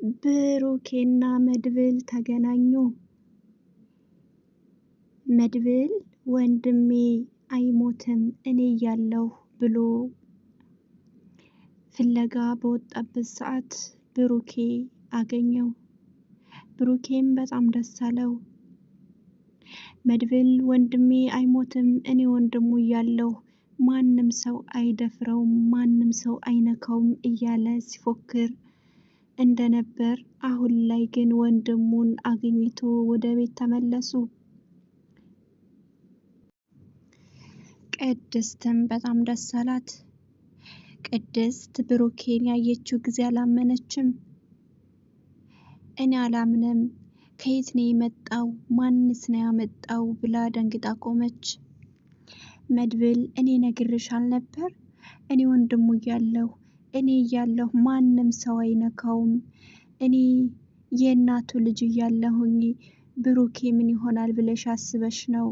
ብሩኬና መድብል ተገናኙ። መድብል ወንድሜ አይሞትም እኔ እያለሁ ብሎ ፍለጋ በወጣበት ሰዓት ብሩኬ አገኘው። ብሩኬም በጣም ደስ አለው። መድብል ወንድሜ አይሞትም እኔ ወንድሙ እያለሁ ማንም ሰው አይደፍረውም፣ ማንም ሰው አይነካውም እያለ ሲፎክር እንደነበር፣ አሁን ላይ ግን ወንድሙን አግኝቶ ወደ ቤት ተመለሱ። ቅድስትም በጣም ደስ አላት። ቅድስት ብሩኬን ያየችው ጊዜ አላመነችም። እኔ አላምንም፣ ከየት ነው የመጣው? ማንስ ነው ያመጣው? ብላ ደንግጣ ቆመች። መድብል እኔ ነግሬሻል ነበር፣ እኔ ወንድሙ እያለሁ ማንም ሰው አይነካውም። እኔ የእናቱ ልጅ እያለሁኝ ብሩኬ ምን ይሆናል ብለሽ አስበሽ ነው?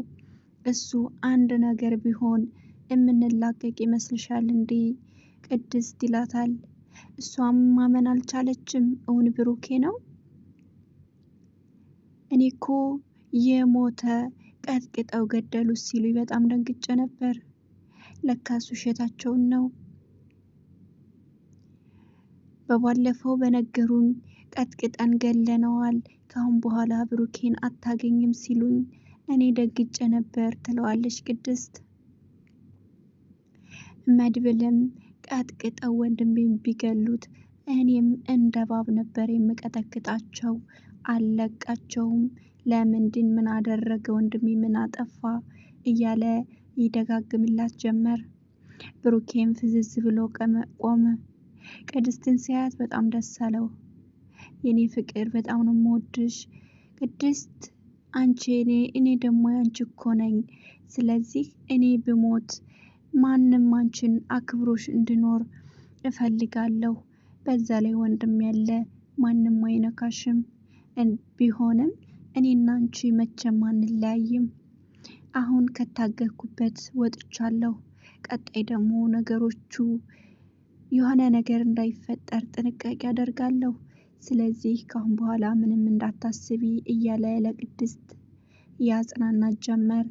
እሱ አንድ ነገር ቢሆን የምንላቀቅ ይመስልሻል እንዴ? ቅድስት ይላታል። እሷም ማመን አልቻለችም። እውን ብሩኬ ነው? እኔ እኮ የሞተ ቀጥቅጠው ገደሉት ሲሉ በጣም ደንግጬ ነበር። ለካስ ውሸታቸውን ነው። በባለፈው በነገሩኝ ቀጥቅጠን ገለነዋል፣ ካሁን በኋላ ብሩኬን አታገኝም ሲሉኝ እኔ ደግጬ ነበር ትለዋለች ቅድስት። መድብልም ቀጥቅጠው ወንድሜን ቢገሉት እኔም እንደ እባብ ነበር የምቀጠቅጣቸው፣ አልለቃቸውም። ለምንድን ምን አደረገ ወንድሜ ምን አጠፋ እያለ ይደጋግምላት ጀመር። ብሩኬም ፍዝዝ ብሎ ቆመ። ቅድስትን ሲያያት በጣም ደስ አለው። የኔ ፍቅር በጣም ነው የምወድሽ ቅድስት፣ አንቺ እኔ ደግሞ ያንቺ እኮ ነኝ። ስለዚህ እኔ ብሞት ማንም አንቺን አክብሮሽ እንድኖር እፈልጋለሁ። በዛ ላይ ወንድም ያለ ማንም አይነካሽም። ቢሆንም እኔና አንቺ መቼም አንለያይም። አሁን ከታገኩበት ወጥቻለሁ። ቀጣይ ደግሞ ነገሮቹ የሆነ ነገር እንዳይፈጠር ጥንቃቄ አደርጋለሁ። ስለዚህ ካሁን በኋላ ምንም እንዳታስቢ እያለ ለቅድስት ያጽናናት ጀመር።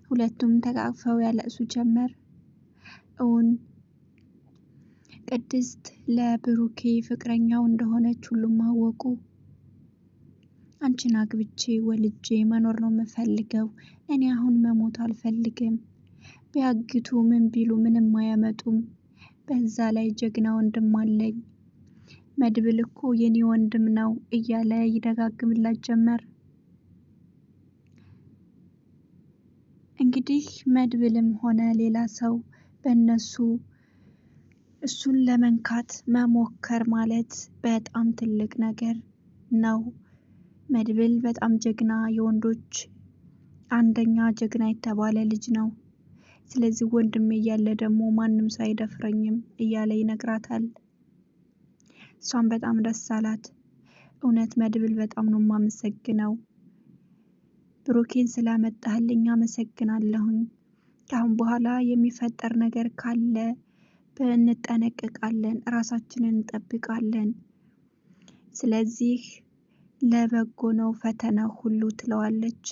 ሁለቱም ተቃቅፈው ያለቅሱ ጀመር። እውን ቅድስት ለብሩኬ ፍቅረኛው እንደሆነች ሁሉም አወቁ። አንቺን አግብቼ ወልጄ መኖር ነው የምፈልገው። እኔ አሁን መሞት አልፈልግም። ቢያግቱ ምን ቢሉ ምንም አያመጡም። በዛ ላይ ጀግና ወንድም አለኝ። መድብል እኮ የኔ ወንድም ነው እያለ ይደጋግምላት ጀመር። እንግዲህ መድብልም ሆነ ሌላ ሰው በእነሱ እሱን ለመንካት መሞከር ማለት በጣም ትልቅ ነገር ነው። መድብል በጣም ጀግና፣ የወንዶች አንደኛ ጀግና የተባለ ልጅ ነው። ስለዚህ ወንድሜ እያለ ደግሞ ማንም ሰው አይደፍረኝም እያለ ይነግራታል። እሷም በጣም ደስ አላት። እውነት መድብል በጣም ነው የማመሰግነው፣ ብሩኬን ስላመጣህልኝ አመሰግናለሁኝ። ካሁን በኋላ የሚፈጠር ነገር ካለ እንጠነቀቃለን፣ ራሳችንን እንጠብቃለን። ስለዚህ ለበጎ ነው ፈተና ሁሉ ትለዋለች።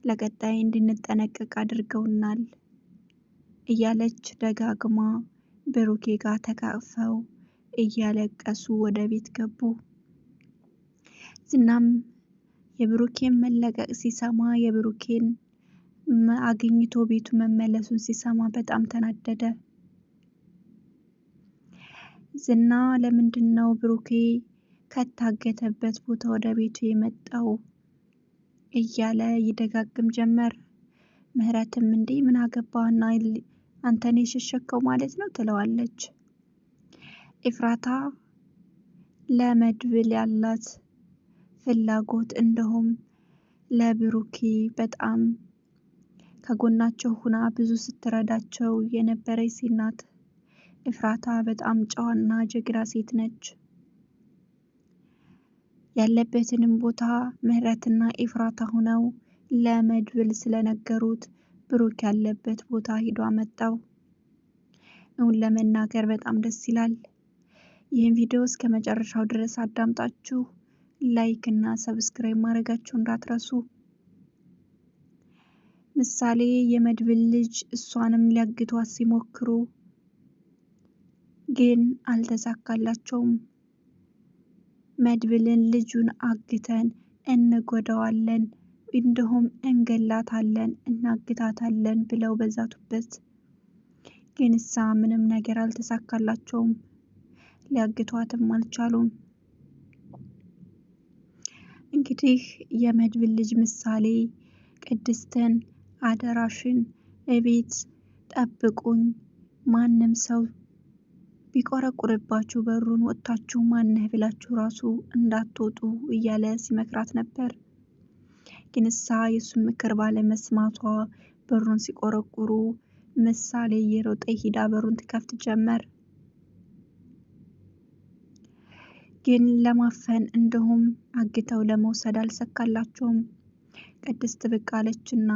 ለቀጣይ እንድንጠነቀቅ አድርገውናል እያለች ደጋግማ ብሩኬ ጋር ተቃቅፈው እያለቀሱ ወደ ቤት ገቡ። ዝናም የብሩኬን መለቀቅ ሲሰማ፣ የብሩኬን አግኝቶ ቤቱ መመለሱን ሲሰማ በጣም ተናደደ። ዝና ለምንድን ነው ብሩኬ ከታገተበት ቦታ ወደ ቤቱ የመጣው እያለ ይደጋግም ጀመር። ምህረትም እንዴ ምን አገባህና አንተን የሸሸከው ማለት ነው ትለዋለች። ኤፍራታ ለመድብል ያላት ፍላጎት እንደውም ለብሩኬ በጣም ከጎናቸው ሁና ብዙ ስትረዳቸው የነበረች ሴት ናት። ኤፍራታ በጣም ጨዋና ጀግና ሴት ነች። ያለበትንም ቦታ ምህረትና ኤፍራታ ሆነው ለመድብል ስለነገሩት ብሩክ ያለበት ቦታ ሂዶ አመጣው። እውን ለመናገር በጣም ደስ ይላል። ይህን ቪዲዮ እስከ መጨረሻው ድረስ አዳምጣችሁ ላይክ እና ሰብስክራይብ ማድረጋችሁ እንዳትረሱ። ምሳሌ የመድብል ልጅ እሷንም ሊያግቷት ሲሞክሩ ግን አልተሳካላቸውም። መድብልን ልጁን አግተን እንጎዳዋለን እንዲሁም እንገላታለን እናግታታለን ብለው በዛቱበት። ግን እሳ ምንም ነገር አልተሳካላቸውም። ሊያግቷትም አልቻሉም። እንግዲህ የመድብል ልጅ ምሳሌ ቅድስትን አደራሽን እቤት ጠብቁኝ፣ ማንም ሰው ቢቆረቁርባችሁ በሩን ወጥታችሁ ማነህ ብላችሁ ራሱ እንዳትወጡ እያለ ሲመክራት ነበር። ግን እሳ የሱን ምክር ባለመስማቷ በሩን ሲቆረቁሩ ምሳሌ የሮጠ ሂዳ በሩን ትከፍት ጀመር። ግን ለማፈን እንዲሁም አግተው ለመውሰድ አልሰካላቸውም። ቅድስት ብቅ አለችና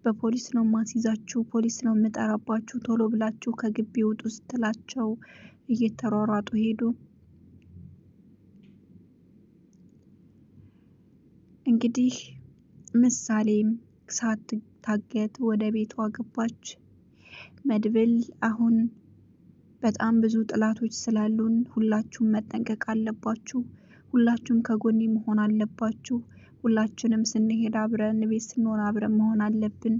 በፖሊስ ነው ማስይዛችሁ፣ ፖሊስ ነው የምጠራባችሁ፣ ቶሎ ብላችሁ ከግቢ ውጡ ስትላቸው እየተሯሯጡ ሄዱ። እንግዲህ ምሳሌም ሳትታገት ወደ ቤቷ ገባች። መድብል አሁን በጣም ብዙ ጥላቶች ስላሉን ሁላችሁም መጠንቀቅ አለባችሁ፣ ሁላችሁም ከጎኔ መሆን አለባችሁ፣ ሁላችንም ስንሄድ አብረን ቤት ስንሆን አብረን መሆን አለብን።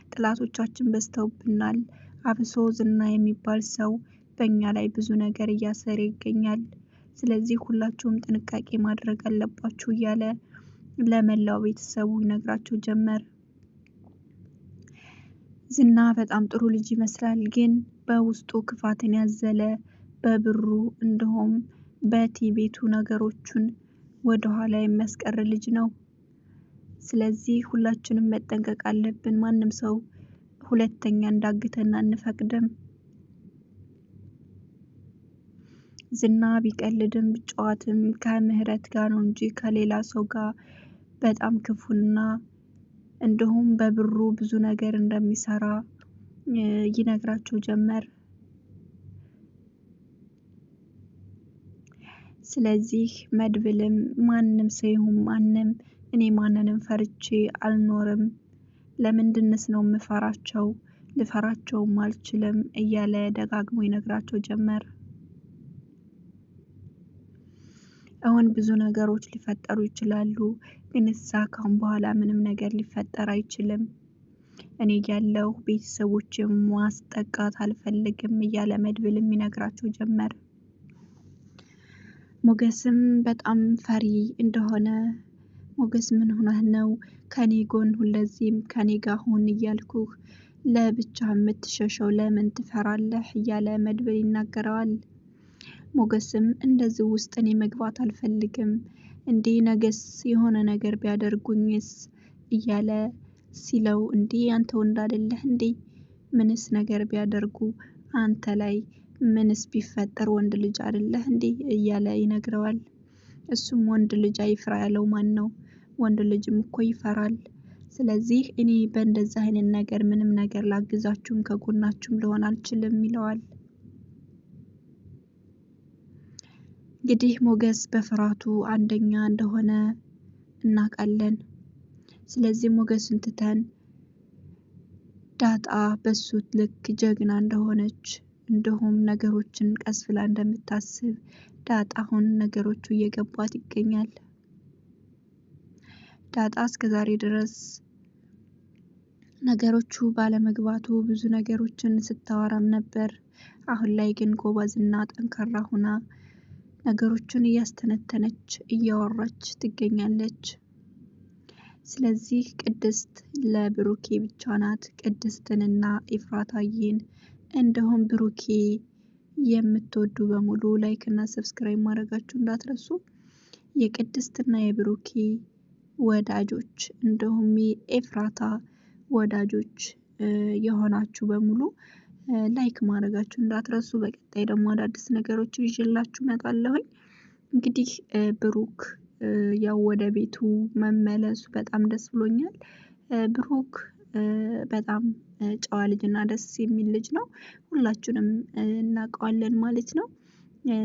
ጥላቶቻችን በዝተውብናል። አብሶ ዝና የሚባል ሰው በእኛ ላይ ብዙ ነገር እያሰረ ይገኛል። ስለዚህ ሁላችሁም ጥንቃቄ ማድረግ አለባችሁ እያለ ለመላው ቤተሰቡ ይነግራቸው ጀመር። ዝና በጣም ጥሩ ልጅ ይመስላል፣ ግን በውስጡ ክፋትን ያዘለ በብሩ እንዲሁም በቲቤቱ ነገሮችን ወደኋላ የሚያስቀር ልጅ ነው። ስለዚህ ሁላችንም መጠንቀቅ አለብን። ማንም ሰው ሁለተኛ እንዳግተና አንፈቅድም። ዝና ቢቀልድም ቢጫወትም ከምህረት ጋር ነው እንጂ ከሌላ ሰው ጋር በጣም ክፉና እንዲሁም በብሩ ብዙ ነገር እንደሚሰራ ይነግራቸው ጀመር። ስለዚህ መድብልም ማንም ሰው ይሁን ማንም እኔ ማንንም ፈርቼ አልኖርም፣ ለምንድንስ ነው የምፈራቸው? ልፈራቸውም አልችልም እያለ ደጋግሞ ይነግራቸው ጀመር። አሁን ብዙ ነገሮች ሊፈጠሩ ይችላሉ፣ ግን እሳ ካሁን በኋላ ምንም ነገር ሊፈጠር አይችልም። እኔ ያለው ቤተሰቦችን ማስጠቃት አልፈልግም እያለ መድብልም ይነግራቸው ጀመር። ሞገስም በጣም ፈሪ እንደሆነ ሞገስ ምን ሆነህ ነው ከኔ ጎን ሁለዚህም ከኔ ጋር ሁን እያልኩህ ለብቻ የምትሸሸው ለምን ትፈራለህ እያለ መድብል ይናገረዋል። ሞገስም እንደዚህ ውስጥ እኔ መግባት አልፈልግም፣ እንዴ ነገስ የሆነ ነገር ቢያደርጉኝስ እያለ ሲለው እንዴ አንተ ወንድ አይደለህ እንዴ? ምንስ ነገር ቢያደርጉ አንተ ላይ ምንስ ቢፈጠር ወንድ ልጅ አይደለህ እንዴ እያለ ይነግረዋል። እሱም ወንድ ልጅ አይፍራ ያለው ማን ነው? ወንድ ልጅም እኮ ይፈራል። ስለዚህ እኔ በእንደዛ አይነት ነገር ምንም ነገር ላግዛችሁም ከጎናችሁም ልሆን አልችልም ይለዋል። እንግዲህ ሞገስ በፍርሃቱ አንደኛ እንደሆነ እናውቃለን። ስለዚህ ሞገስን ትተን ዳጣ በሱ ልክ ጀግና እንደሆነች እንዲሁም ነገሮችን ቀስ ብላ እንደምታስብ ዳጣ አሁን ነገሮቹ እየገባት ይገኛል። ዳጣ እስከዛሬ ድረስ ነገሮቹ ባለመግባቱ ብዙ ነገሮችን ስታወራም ነበር። አሁን ላይ ግን ጎበዝና ጠንካራ ሆና ነገሮችን እያስተነተነች እያወራች ትገኛለች። ስለዚህ ቅድስት ለብሩኬ ብቻ ናት። ቅድስትንና ኤፍራታዬን እንዲሁም ብሩኬ የምትወዱ በሙሉ ላይክ እና ሰብስክራይብ ማድረጋችሁ እንዳትረሱ። የቅድስትና የብሩኬ ወዳጆች እንዲሁም የኤፍራታ ወዳጆች የሆናችሁ በሙሉ ላይክ ማድረጋችሁ እንዳትረሱ። በቀጣይ ደግሞ አዳዲስ ነገሮችን ይዤላችሁ እመጣለሁኝ። እንግዲህ ብሩክ ያው ወደ ቤቱ መመለሱ በጣም ደስ ብሎኛል። ብሩክ በጣም ጨዋ ልጅና ደስ የሚል ልጅ ነው። ሁላችንም እናውቀዋለን ማለት ነው።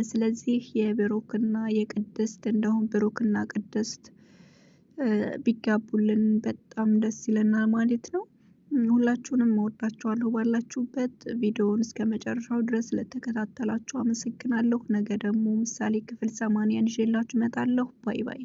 ስለዚህ የብሩክና የቅድስት እንደውም ብሩክና ቅድስት ቢጋቡልን በጣም ደስ ይለናል ማለት ነው። ሁላችሁንም እወዳችኋለሁ። ባላችሁበት ቪዲዮውን እስከ መጨረሻው ድረስ ስለተከታተላችሁ አመሰግናለሁ። ነገ ደግሞ ምሳሌ ክፍል 80 ይዤላችሁ እመጣለሁ። ባይ ባይ።